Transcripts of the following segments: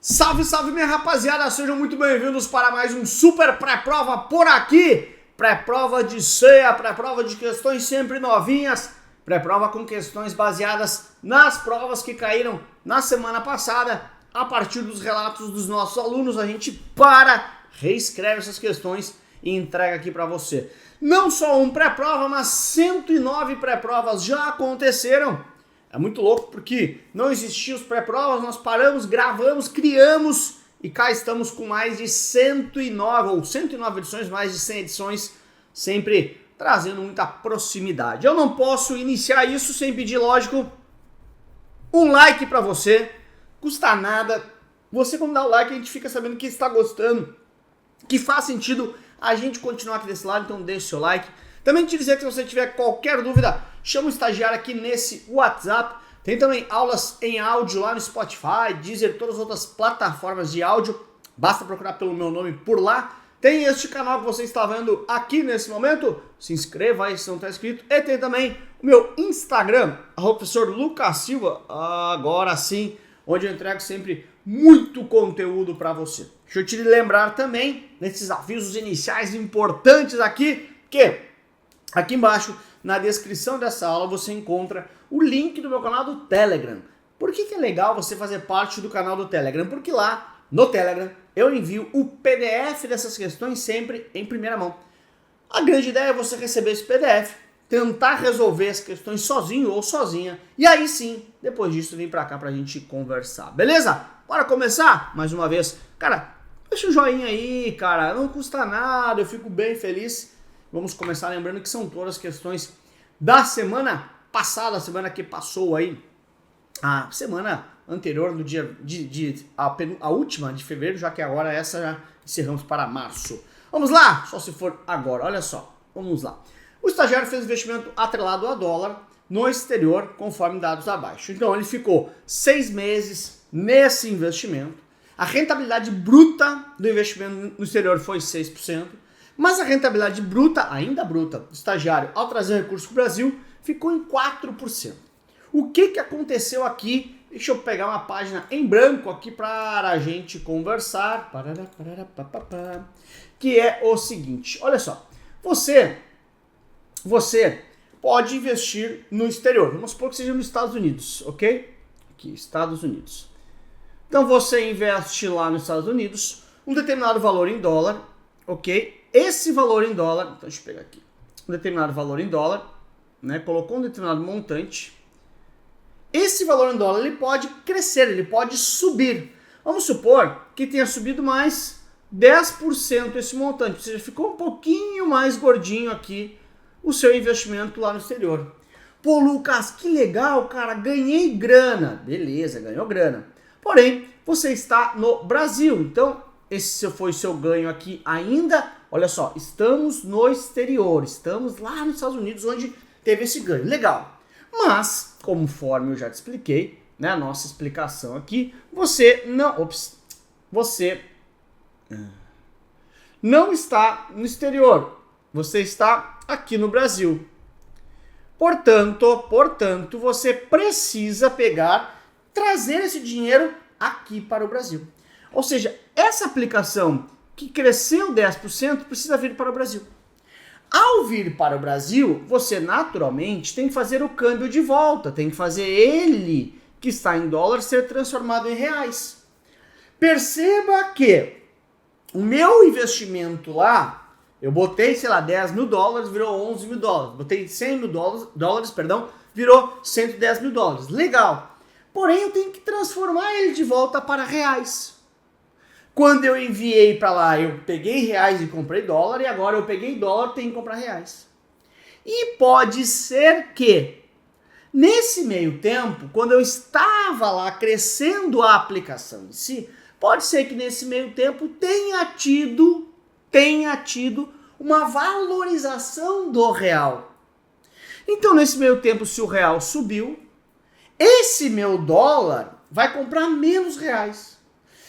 Salve, salve minha rapaziada, sejam muito bem-vindos para mais um super pré-prova por aqui. Pré-prova de ceia, pré-prova de questões sempre novinhas, pré-prova com questões baseadas nas provas que caíram na semana passada. A partir dos relatos dos nossos alunos, a gente reescreve essas questões e entrega aqui para você. Não só um pré-prova, mas 109 pré-provas já aconteceram. É muito louco porque não existiam os pré-provas, nós paramos, gravamos, criamos e cá estamos com mais de 109 edições, mais de 100 edições, sempre trazendo muita proximidade. Eu não posso iniciar isso sem pedir, lógico, um like para você, custa nada. Você quando dá o like a gente fica sabendo que está gostando, que faz sentido a gente continuar aqui desse lado, então deixe seu like. Também te dizer que se você tiver qualquer dúvida, chama o estagiário aqui nesse WhatsApp. Tem também aulas em áudio lá no Spotify, Deezer, todas as outras plataformas de áudio. Basta procurar pelo meu nome por lá. Tem este canal que você está vendo aqui nesse momento. Se inscreva aí se não está inscrito. E tem também o meu Instagram, professor Lucas Silva, agora sim, onde eu entrego sempre muito conteúdo para você. Deixa eu te lembrar também, nesses avisos iniciais importantes aqui, que aqui embaixo, na descrição dessa aula, você encontra o link do meu canal do Telegram. Por que é legal você fazer parte do canal do Telegram? Porque lá, no Telegram, eu envio o PDF dessas questões sempre em primeira mão. A grande ideia é você receber esse PDF, tentar resolver as questões sozinho ou sozinha, e aí sim, depois disso, vem pra cá pra gente conversar. Beleza? Bora começar? Mais uma vez. Cara, deixa o joinha aí, cara. Não custa nada, eu fico bem feliz. Vamos começar lembrando que são todas as questões da semana passada, a semana que passou aí, a semana anterior do dia a última de fevereiro, já que agora essa já encerramos para março. Vamos lá, só se for agora, olha só, vamos lá. O estagiário fez investimento atrelado a dólar no exterior, conforme dados abaixo. Então ele ficou 6 meses nesse investimento, a rentabilidade bruta do investimento no exterior foi 6%, mas a rentabilidade bruta, ainda bruta, do estagiário ao trazer recursos para o Brasil, ficou em 4%. O que aconteceu aqui? Deixa eu pegar uma página em branco aqui para a gente conversar. Que é o seguinte, olha só. Você pode investir no exterior. Vamos supor que seja nos Estados Unidos, ok? Aqui, Estados Unidos. Então você investe lá nos Estados Unidos um determinado valor em dólar, ok? Esse valor em dólar, então deixa eu pegar aqui, um determinado valor em dólar, né? Colocou um determinado montante. Esse valor em dólar ele pode crescer, ele pode subir. Vamos supor que tenha subido mais 10% esse montante, ou seja, ficou um pouquinho mais gordinho aqui o seu investimento lá no exterior. Pô, Lucas, que legal, cara, ganhei grana. Beleza, ganhou grana. Porém, você está no Brasil, então esse foi o seu ganho aqui ainda. Olha só, estamos no exterior, estamos lá nos Estados Unidos onde teve esse ganho. Legal. Mas, conforme eu já te expliquei, né, a nossa explicação aqui, você não está no exterior, você está aqui no Brasil. Portanto, você precisa trazer esse dinheiro aqui para o Brasil. Ou seja, essa aplicação que cresceu 10% precisa vir para o Brasil. Ao vir para o Brasil, você naturalmente tem que fazer o câmbio de volta, tem que fazer ele, que está em dólar, ser transformado em reais. Perceba que o meu investimento lá, eu botei, sei lá, 10 mil dólares, virou 11 mil dólares. Botei 100 mil dólares, virou 110 mil dólares. Legal. Porém, eu tenho que transformar ele de volta para reais. Quando eu enviei para lá, eu peguei reais e comprei dólar, e agora eu peguei dólar e tenho que comprar reais. E pode ser que, nesse meio tempo, quando eu estava lá crescendo a aplicação em si, pode ser que nesse meio tempo tenha tido uma valorização do real. Então, nesse meio tempo, se o real subiu, esse meu dólar vai comprar menos reais.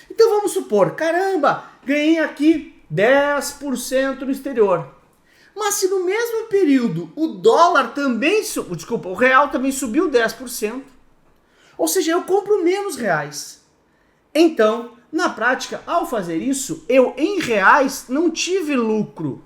Então vamos supor, caramba, ganhei aqui 10% no exterior. Mas se no mesmo período o real também subiu 10%, ou seja, eu compro menos reais. Então, Na prática, ao fazer isso, eu em reais não tive lucro.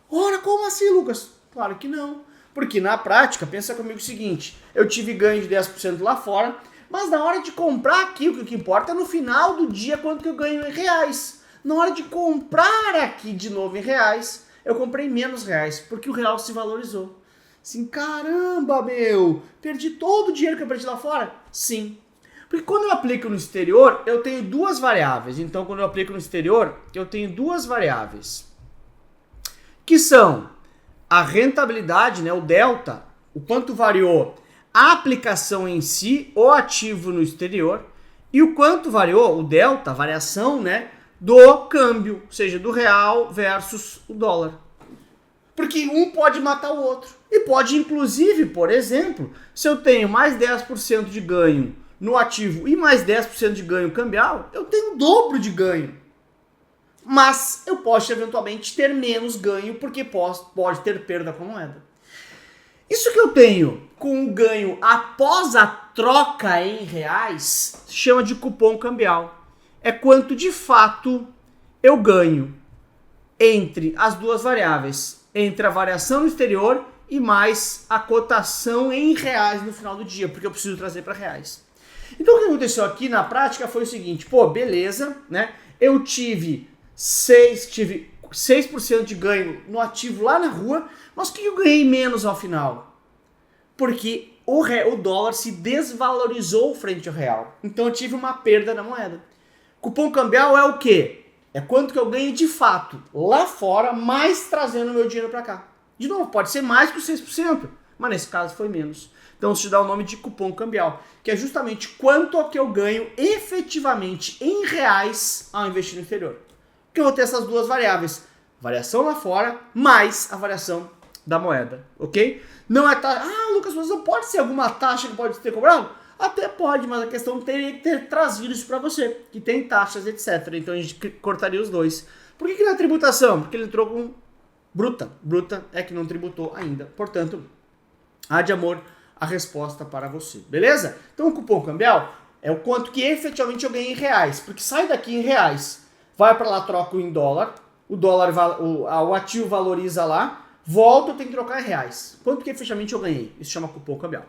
Ora, como assim, Lucas? Claro que não. Porque na prática, pensa comigo o seguinte, eu tive ganho de 10% lá fora, mas na hora de comprar aqui, o que importa é no final do dia quanto que eu ganho em reais. Na hora de comprar aqui de novo em reais, eu comprei menos reais, porque o real se valorizou. Assim, caramba, meu, perdi todo o dinheiro que eu perdi lá fora? Sim. Porque quando eu aplico no exterior, eu tenho duas variáveis. Então, quando eu aplico no exterior, eu tenho duas variáveis. Que são a rentabilidade, né, o delta, o quanto variou a aplicação em si, o ativo no exterior, e o quanto variou, o delta, a variação, né, do câmbio, ou seja, do real versus o dólar. Porque um pode matar o outro. E pode, inclusive, por exemplo, se eu tenho mais 10% de ganho no ativo e mais 10% de ganho cambial, eu tenho o dobro de ganho. Mas eu posso eventualmente ter menos ganho porque pode ter perda com a moeda. Isso que eu tenho com o ganho após a troca em reais se chama de cupom cambial. É quanto de fato eu ganho entre as duas variáveis, entre a variação no exterior e mais a cotação em reais no final do dia, porque eu preciso trazer para reais. Então o que aconteceu aqui na prática foi o seguinte, pô, beleza, né? Eu tive 6% de ganho no ativo lá na rua, mas o que eu ganhei menos ao final? Porque o dólar se desvalorizou frente ao real. Então eu tive uma perda na moeda. Cupom cambial é o quê? É quanto que eu ganho de fato lá fora, mais trazendo meu dinheiro para cá. De novo, pode ser mais que os 6%, mas nesse caso foi menos. Então se dá o nome de cupom cambial, que é justamente quanto é que eu ganho efetivamente em reais ao investir no exterior. Porque eu vou ter essas duas variáveis, variação lá fora, mais a variação da moeda, ok? Não é taxa. Ah, Lucas, mas não pode ser alguma taxa que pode ter cobrado? Até pode, mas a questão teria que ter trazido isso para você, que tem taxas, etc. Então a gente cortaria os dois. Por que não é tributação? Porque ele entrou com bruta. Bruta é que não tributou ainda. Portanto, há de amor a resposta para você, beleza? Então o cupom cambial é o quanto que efetivamente eu ganhei em reais, porque sai daqui em reais, vai para lá, troco em dólar, o ativo valoriza lá, volta, eu tenho que trocar em reais. Quanto que efetivamente eu ganhei? Isso chama cupom cambial.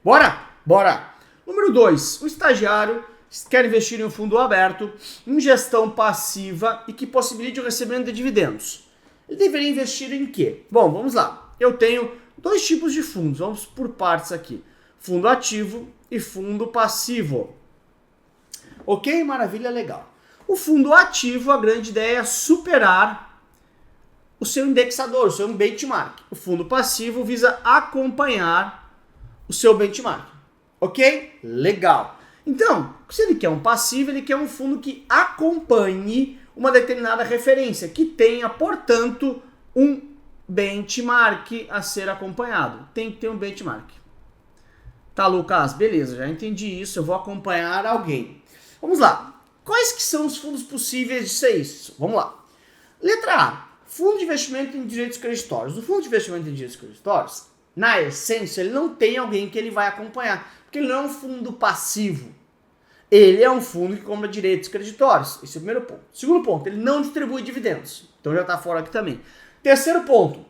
Bora? Bora! Número 2, o estagiário quer investir em um fundo aberto, em gestão passiva e que possibilite o recebimento de dividendos. Ele deveria investir em quê? Bom, vamos lá. Eu tenho dois tipos de fundos, vamos por partes aqui. Fundo ativo e fundo passivo. Ok? Maravilha, legal. O fundo ativo, a grande ideia é superar o seu indexador, o seu benchmark. O fundo passivo visa acompanhar o seu benchmark. Ok? Legal. Então, se ele quer um passivo, ele quer um fundo que acompanhe uma determinada referência, que tenha, portanto, um benchmark a ser acompanhado. Tem que ter um benchmark. Tá, Lucas? Beleza, já entendi isso. Eu vou acompanhar alguém. Vamos lá. Quais que são os fundos possíveis de ser isso? Vamos lá. Letra A. Fundo de investimento em direitos creditórios. O fundo de investimento em direitos creditórios, na essência, ele não tem alguém que ele vai acompanhar. Porque ele não é um fundo passivo. Ele é um fundo que compra direitos creditórios. Esse é o primeiro ponto. Segundo ponto, ele não distribui dividendos. Então já está fora aqui também. Terceiro ponto,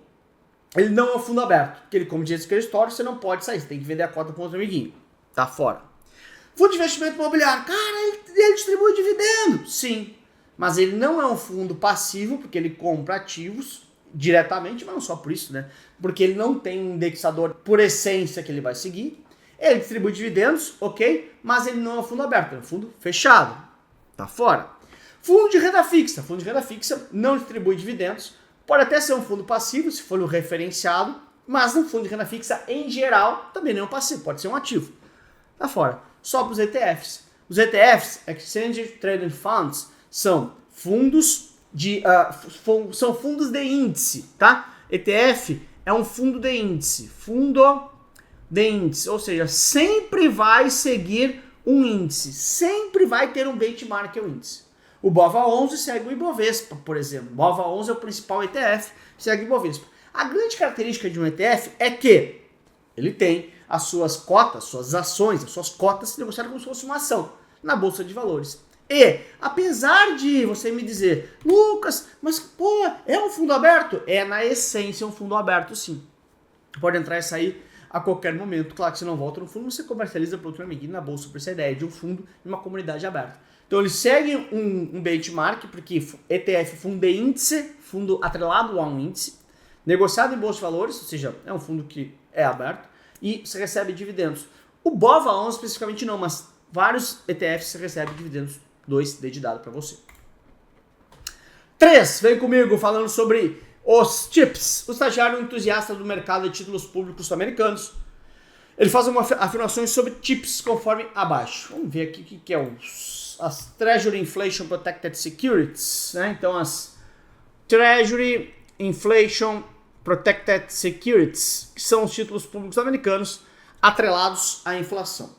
ele não é um fundo aberto. Porque ele compra direitos creditórios, você não pode sair. Você tem que vender a cota para outro amiguinho. Tá fora. Fundo de investimento imobiliário. Cara, ele distribui dividendo. Sim. Mas ele não é um fundo passivo, porque ele compra ativos diretamente, mas não só por isso, né? Porque ele não tem um indexador por essência que ele vai seguir. Ele distribui dividendos, ok, mas ele não é um fundo aberto, é um fundo fechado. Tá fora. Fundo de renda fixa. Fundo de renda fixa não distribui dividendos. Pode até ser um fundo passivo, se for o referenciado, mas no fundo de renda fixa, em geral, também não é um passivo, pode ser um ativo. Tá fora. Só para os ETFs. Os ETFs, Exchange Traded Funds, são fundos de índice, tá? ETF é um fundo de índice. Fundo de índice, ou seja, sempre vai seguir um índice, sempre vai ter um benchmark ao índice. O BOVA11 segue o Ibovespa, por exemplo. O BOVA11 é o principal ETF, segue o Ibovespa. A grande característica de um ETF é que ele tem as suas cotas, suas ações, as suas cotas negociadas como se fosse uma ação na Bolsa de Valores. E, apesar de você me dizer, Lucas, mas pô, é um fundo aberto? É, na essência, um fundo aberto, sim. Pode entrar e sair a qualquer momento. Claro que você não volta no fundo, você comercializa para outro amiguinho na bolsa, por essa ideia de um fundo e uma comunidade aberta. Então, eles seguem um benchmark, porque ETF, fundo de índice, fundo atrelado a um índice, negociado em bolsa de valores, ou seja, é um fundo que é aberto, e você recebe dividendos. O BOVA11 especificamente não, mas vários ETFs você recebe dividendos, 2 dedicado para você. 3, vem comigo falando sobre os TIPS, o estagiário entusiasta do mercado de títulos públicos americanos. Ele faz afirmações sobre TIPS conforme abaixo. Vamos ver aqui o que é as Treasury Inflation Protected Securities, né? Então as Treasury Inflation Protected Securities, que são os títulos públicos americanos atrelados à inflação.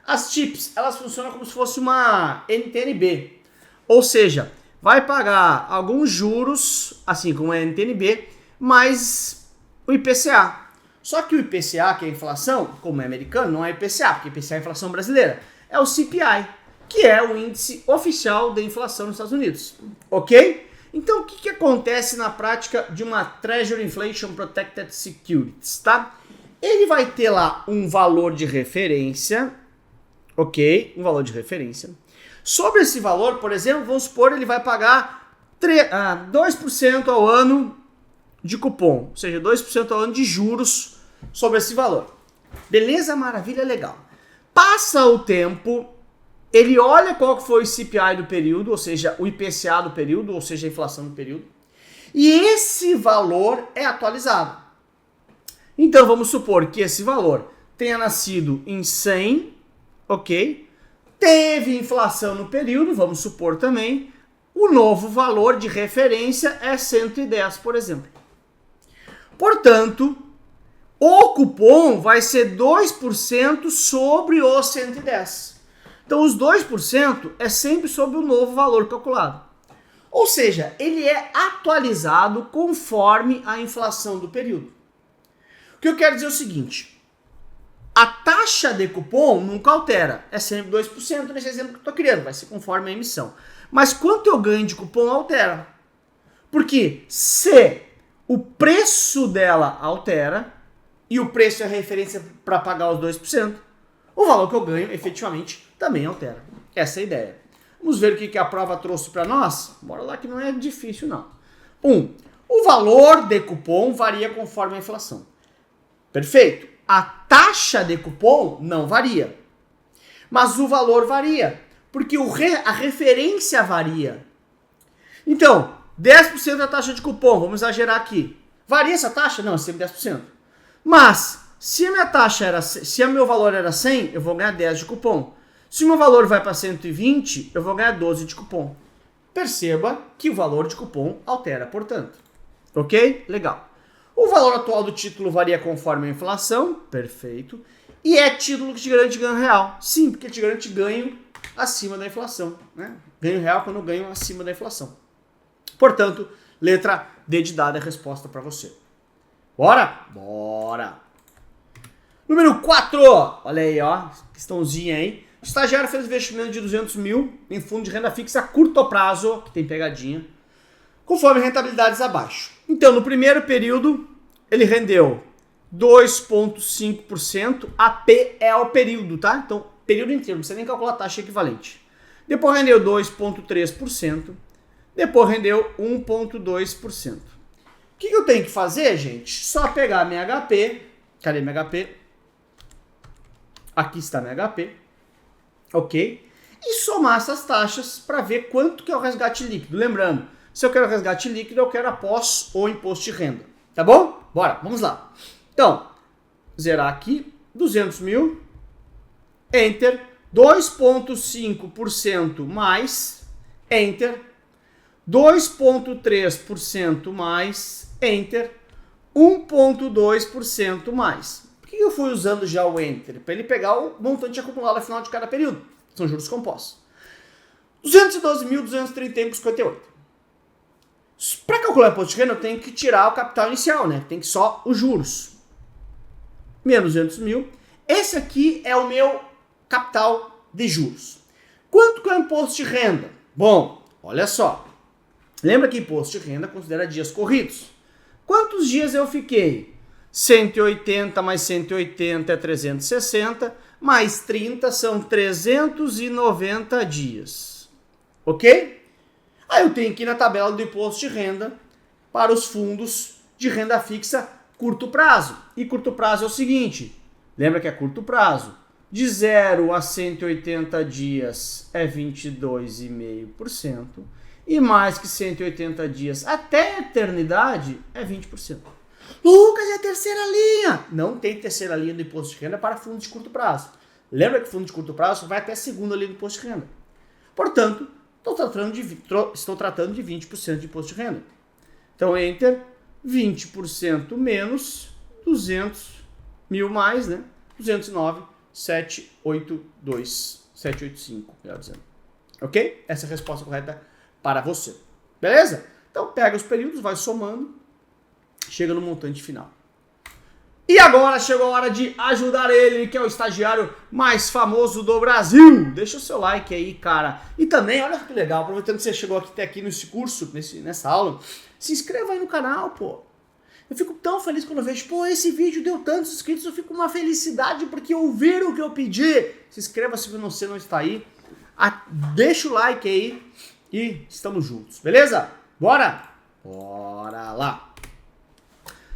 As TIPS, elas funcionam como se fosse uma NTNB, ou seja, vai pagar alguns juros, assim como a NTNB, mais o IPCA. Só que o IPCA, que é a inflação, como é americano, não é IPCA, porque IPCA é a inflação brasileira, é o CPI, que é o índice oficial de inflação nos Estados Unidos, ok? Então, o que acontece na prática de uma Treasury Inflation Protected Securities, tá? Ele vai ter lá um valor de referência, ok? Um valor de referência. Sobre esse valor, por exemplo, vamos supor, ele vai pagar 2% ao ano de cupom, ou seja, 2% ao ano de juros sobre esse valor. Beleza? Maravilha, legal. Passa o tempo, ele olha qual foi o CPI do período, ou seja, o IPCA do período, ou seja, a inflação do período, e esse valor é atualizado. Então, vamos supor que esse valor tenha nascido em 100, ok? Teve inflação no período, vamos supor também, o novo valor de referência é 110, por exemplo. Portanto, o cupom vai ser 2% sobre os 110. Então, os 2% é sempre sobre o novo valor calculado. Ou seja, ele é atualizado conforme a inflação do período. O que eu quero dizer é o seguinte: a taxa de cupom nunca altera, é sempre 2% nesse exemplo que eu estou criando, vai ser conforme a emissão. Mas quanto eu ganho de cupom altera. Porque se o preço dela altera, e o preço é a referência para pagar os 2%, o valor que eu ganho efetivamente também altera. Essa é a ideia. Vamos ver o que a prova trouxe para nós? Bora lá que não é difícil não. O valor de cupom varia conforme a inflação. Perfeito. A taxa de cupom não varia. Mas o valor varia. Porque a referência varia. Então, 10% da taxa de cupom, vamos exagerar aqui. Varia essa taxa? Não, é sempre 10%. Mas, se o meu valor era 100, eu vou ganhar 10 de cupom. Se o meu valor vai para 120, eu vou ganhar 12 de cupom. Perceba que o valor de cupom altera, portanto. Ok? Legal. O valor atual do título varia conforme a inflação. Perfeito. E é título que te garante ganho real. Sim, porque te garante ganho acima da inflação. Né? Ganho real quando ganho acima da inflação. Portanto, letra D de dado é a resposta para você. Bora? Bora! Número 4. Olha aí, ó. Questãozinha aí. O estagiário fez investimento de 200 mil em fundo de renda fixa a curto prazo, que tem pegadinha, conforme rentabilidades abaixo. Então, no primeiro período, ele rendeu 2,5%. AP é o período, tá? Então, período inteiro, não precisa nem calcular a taxa equivalente. Depois rendeu 2,3%. Depois rendeu 1,2%. O que eu tenho que fazer, gente? Só pegar minha HP. Cadê minha HP? Aqui está minha HP. Ok? E somar essas taxas para ver quanto que é o resgate líquido. Lembrando, se eu quero resgate líquido, eu quero após o imposto de renda. Tá bom? Bora, vamos lá. Então, zerar aqui, 200 mil, Enter, 2,5% mais, Enter, 2,3% mais, Enter, 1,2% mais. Por que eu fui usando já o Enter? Para ele pegar o montante acumulado ao final de cada período. São juros compostos. 212.231,58. Para calcular o imposto de renda, eu tenho que tirar o capital inicial, né? Tem que só os juros. Menos 200 mil. Esse aqui é o meu capital de juros. Quanto que é o imposto de renda? Bom, olha só. Lembra que imposto de renda considera dias corridos. Quantos dias eu fiquei? 180 mais 180 é 360, mais 30 são 390 dias. Ok? Aí eu tenho que ir na tabela do imposto de renda para os fundos de renda fixa curto prazo. E curto prazo é o seguinte, lembra que é curto prazo. De 0 a 180 dias é 22,5%. E mais que 180 dias até a eternidade é 20%. Lucas, é a terceira linha. Não tem terceira linha do imposto de renda para fundos de curto prazo. Lembra que fundo de curto prazo vai até a segunda linha do imposto de renda. Portanto, estou tratando de 20% de imposto de renda. Então, enter 20% menos 200 mil mais, né? 209,785, melhor dizendo. Ok? Essa é a resposta correta para você. Beleza? Então, pega os períodos, vai somando, chega no montante final. E agora chegou a hora de ajudar ele, que é o estagiário mais famoso do Brasil. Deixa o seu like aí, cara. E também, olha que legal, aproveitando que você chegou até aqui nesse curso, nessa aula, se inscreva aí no canal, pô. Eu fico tão feliz quando eu vejo, pô, esse vídeo deu tantos inscritos, eu fico com uma felicidade porque ouviram o que eu pedi. Se inscreva se você não está aí. Deixa o like aí e estamos juntos, beleza? Bora? Bora lá.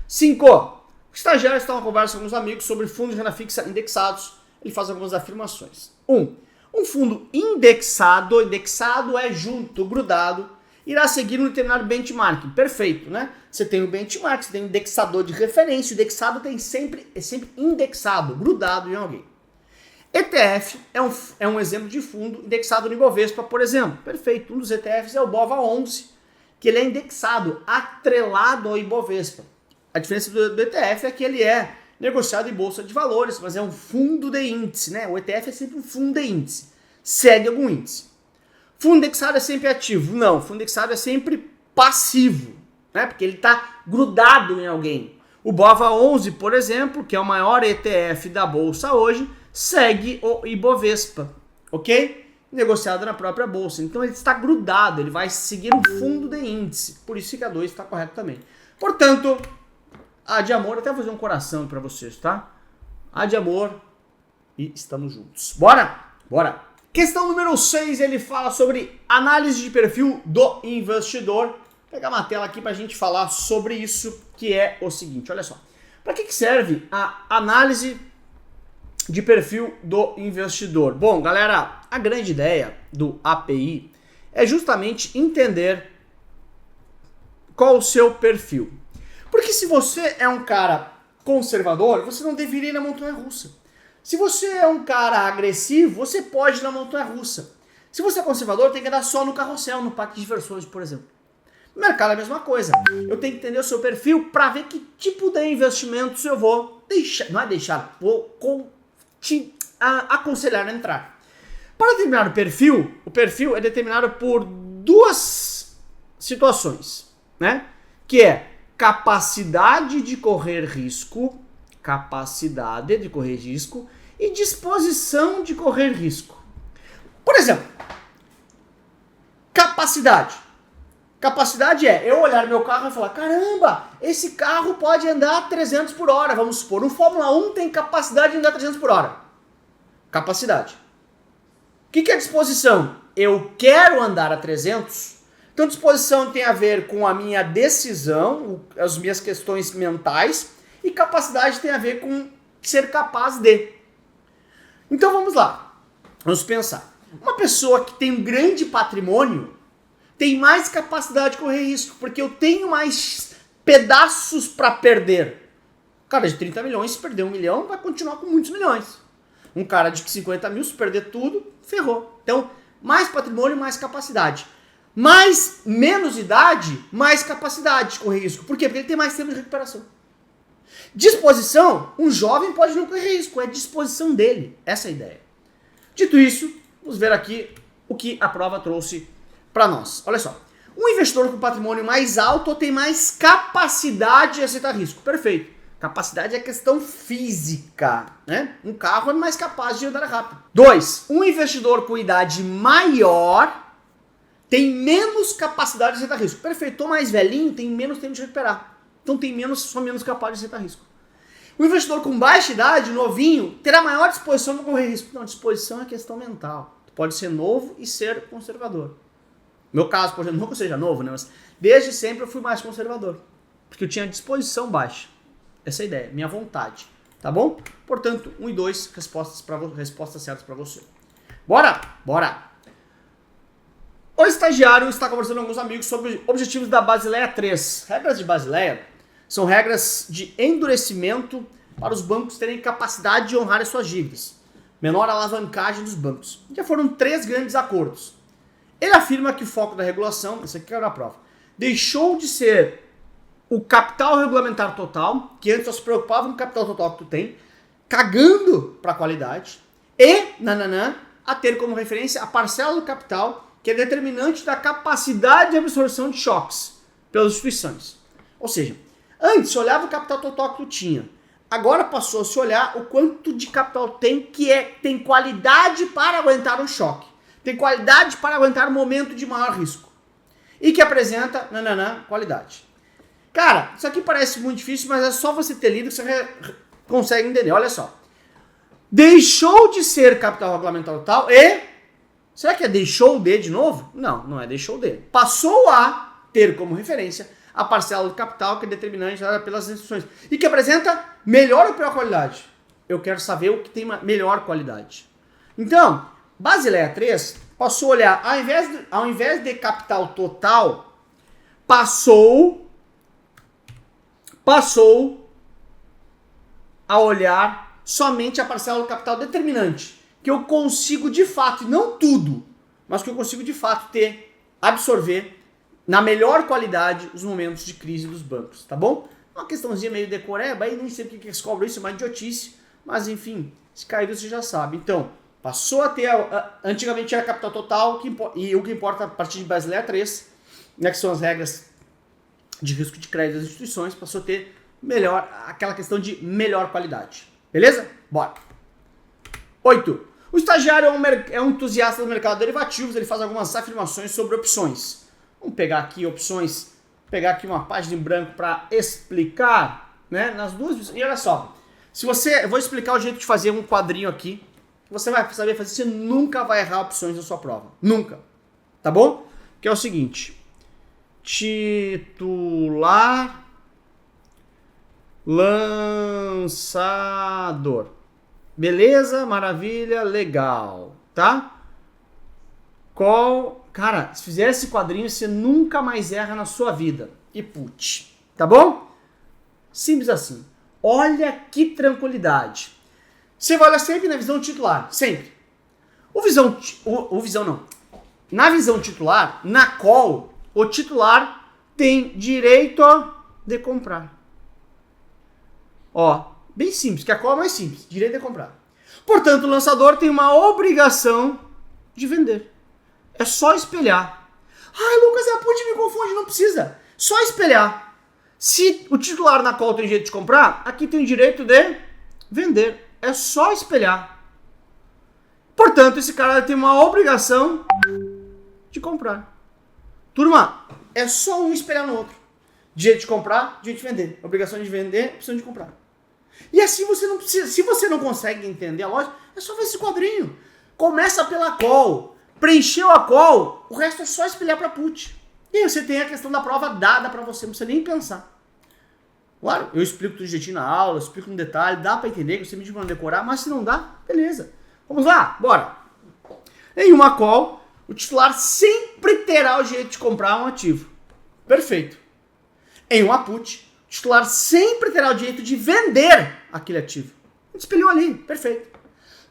5. O estagiário está em uma conversa com os amigos sobre fundos de renda fixa indexados. Ele faz algumas afirmações. 1. Um fundo indexado é junto, grudado, irá seguir um determinado benchmark. Perfeito, né? Você tem o benchmark, você tem o indexador de referência. O indexado é sempre indexado, grudado em alguém. ETF é um exemplo de fundo indexado no Ibovespa, por exemplo. Perfeito. Um dos ETFs é o BOVA11, que ele é indexado, atrelado ao Ibovespa. A diferença do ETF é que ele é negociado em bolsa de valores, mas é um fundo de índice, né? O ETF é sempre um fundo de índice. Segue algum índice. Fundo indexado é sempre ativo? Não, fundo indexado é sempre passivo, né? Porque ele está grudado em alguém. O BOVA11, por exemplo, que é o maior ETF da bolsa hoje, segue o Ibovespa, ok? Negociado na própria bolsa. Então ele está grudado, ele vai seguir um fundo de índice. Por isso que a 2 está correto também. Portanto, A de amor, até vou fazer um coração para vocês, tá? A de amor e estamos juntos. Bora? Bora! Questão número 6, ele fala sobre análise de perfil do investidor. Vou pegar uma tela aqui para a gente falar sobre isso, que é o seguinte, olha só. Para que serve a análise de perfil do investidor? Bom, galera, a grande ideia do API é justamente entender qual o seu perfil. Porque se você é um cara conservador, você não deveria ir na montanha-russa. Se você é um cara agressivo, você pode ir na montanha-russa. Se você é conservador, tem que andar só no carrossel, no parque de diversões, por exemplo. No mercado é a mesma coisa. Eu tenho que entender o seu perfil para ver que tipo de investimentos eu vou deixar, vou te aconselhar a entrar. Para determinar o perfil é determinado por duas situações, né? Que é capacidade de correr risco e disposição de correr risco. Por exemplo, capacidade. Capacidade é eu olhar meu carro e falar, caramba, esse carro pode andar 300 por hora, vamos supor. Um Fórmula 1 tem capacidade de andar 300 por hora. Capacidade. O que é disposição? Eu quero andar a 300. Então, disposição tem a ver com a minha decisão, as minhas questões mentais, e capacidade tem a ver com ser capaz de. Então, vamos lá. Vamos pensar. Uma pessoa que tem um grande patrimônio tem mais capacidade de correr risco, porque eu tenho mais pedaços para perder. Um cara de 30 milhões, se perder 1 milhão, vai continuar com muitos milhões. Um cara de 50 mil, se perder tudo, ferrou. Então, mais patrimônio, mais capacidade. Menos idade, mais capacidade de correr risco. Por quê? Porque ele tem mais tempo de recuperação. Disposição, um jovem pode não correr risco, é a disposição dele. Essa é a ideia. Dito isso, vamos ver aqui o que a prova trouxe para nós. Olha só. Um investidor com patrimônio mais alto tem mais capacidade de aceitar risco. Perfeito. Capacidade é questão física, né? Um carro é mais capaz de andar rápido. 2. Um investidor com idade maior tem menos capacidade de aceitar risco. Perfeito. Tô mais velhinho, tem menos tempo de recuperar. Então sou menos capaz de aceitar risco. O investidor com baixa idade, novinho, terá maior disposição para correr risco. Não, disposição é questão mental. Tu pode ser novo e ser conservador. No meu caso, por exemplo, não que eu seja novo, né? Mas desde sempre eu fui mais conservador. Porque eu tinha disposição baixa. Essa é a ideia, minha vontade. Tá bom? Portanto, 1 e 2, respostas certas para você. Bora? Bora! O estagiário está conversando com alguns amigos sobre objetivos da Basileia 3. Regras de Basileia são regras de endurecimento para os bancos terem capacidade de honrar as suas dívidas. Menor alavancagem dos bancos. Já foram 3 grandes acordos. Ele afirma que o foco da regulação, isso aqui é na prova, deixou de ser o capital regulamentar total, que antes só se preocupava com o capital total que tu tem, cagando para a qualidade, e, a ter como referência a parcela do capital que é determinante da capacidade de absorção de choques pelas instituições. Ou seja, antes se olhava o capital total que tu tinha, agora passou a se olhar o quanto de capital tem que tem qualidade para aguentar um choque, tem qualidade para aguentar um momento de maior risco e que apresenta, qualidade. Cara, isso aqui parece muito difícil, mas é só você ter lido que você consegue entender. Olha só. Deixou de ser capital regulamentar total e... Será que é deixou de novo? Não, não é deixou de. Passou a ter como referência a parcela do capital que é determinante pelas instituições e que apresenta melhor ou pior qualidade. Eu quero saber o que tem melhor qualidade. Então, Basileia 3 passou a olhar, ao invés de capital total, passou a olhar somente a parcela do capital determinante, que eu consigo de fato, e não tudo, mas que eu consigo de fato absorver na melhor qualidade os momentos de crise dos bancos, tá bom? Uma questãozinha meio decoreba, aí nem sei porque que eles cobram isso, é uma idiotice, mas enfim, se cair você já sabe. Então, passou a ter, antigamente era capital total, e o que importa a partir de Basileia 3, né, que são as regras de risco de crédito das instituições, passou a ter aquela questão de melhor qualidade. Beleza? Bora. 8. O estagiário é um entusiasta do mercado de derivativos, ele faz algumas afirmações sobre opções. Vamos pegar aqui opções, pegar aqui uma página em branco para explicar, né, nas duas. E olha só, eu vou explicar o jeito de fazer um quadrinho aqui, você vai saber fazer, você nunca vai errar opções na sua prova. Nunca. Tá bom? Que é o seguinte. Titular, lançador. Beleza? Maravilha, legal, tá? Cara, se fizer esse quadrinho, você nunca mais erra na sua vida. E putz, tá bom? Simples assim. Olha que tranquilidade. Você vai olhar sempre na visão titular, sempre. Na visão titular, na call, o titular tem direito de comprar. Ó, bem simples, que a call é mais simples, direito de comprar. Portanto, o lançador tem uma obrigação de vender. É só espelhar. Ai, Lucas, a put me confunde, não precisa. Só espelhar. Se o titular na call tem direito de comprar, aqui tem direito de vender. É só espelhar. Portanto, esse cara tem uma obrigação de comprar. Turma, é só um espelhar no outro. Direito de comprar, direito de vender. Obrigação de vender, opção de comprar. E assim você não precisa. Se você não consegue entender a lógica, é só ver esse quadrinho. Começa pela call. Preencheu a call, o resto é só espelhar para put. E aí você tem a questão da prova dada para você, não precisa nem pensar. Claro, eu explico tudo jeitinho na aula, explico no detalhe, dá para entender, que você me diz para não decorar, mas se não dá, beleza. Vamos lá, bora. Em uma call, o titular sempre terá o direito de comprar um ativo. Perfeito. Em uma put, o titular sempre terá o direito de vender aquele ativo. A gente espelhou ali, perfeito.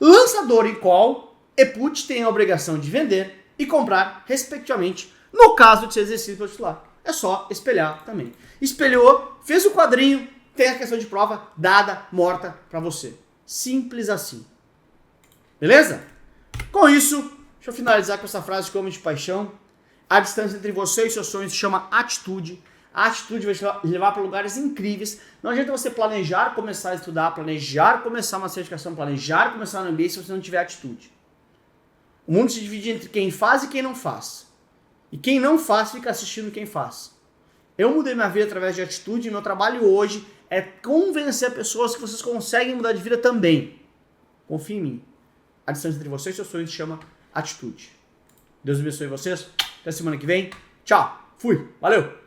Lançador em call e put tem a obrigação de vender e comprar, respectivamente, no caso de ser exercido pelo titular. É só espelhar também. Espelhou, fez o quadrinho, tem a questão de prova dada, morta para você. Simples assim. Beleza? Com isso, deixa eu finalizar com essa frase que eu amo de paixão. A distância entre você e seus sonhos se chama atitude. A atitude vai te levar para lugares incríveis. Não adianta você planejar começar a estudar, planejar começar uma certificação, planejar começar no MBA se você não tiver atitude. O mundo se divide entre quem faz e quem não faz. E quem não faz fica assistindo quem faz. Eu mudei minha vida através de atitude e meu trabalho hoje é convencer pessoas que vocês conseguem mudar de vida também. Confie em mim. A distância entre vocês e seus sonhos se chama atitude. Deus abençoe vocês. Até semana que vem. Tchau. Fui. Valeu.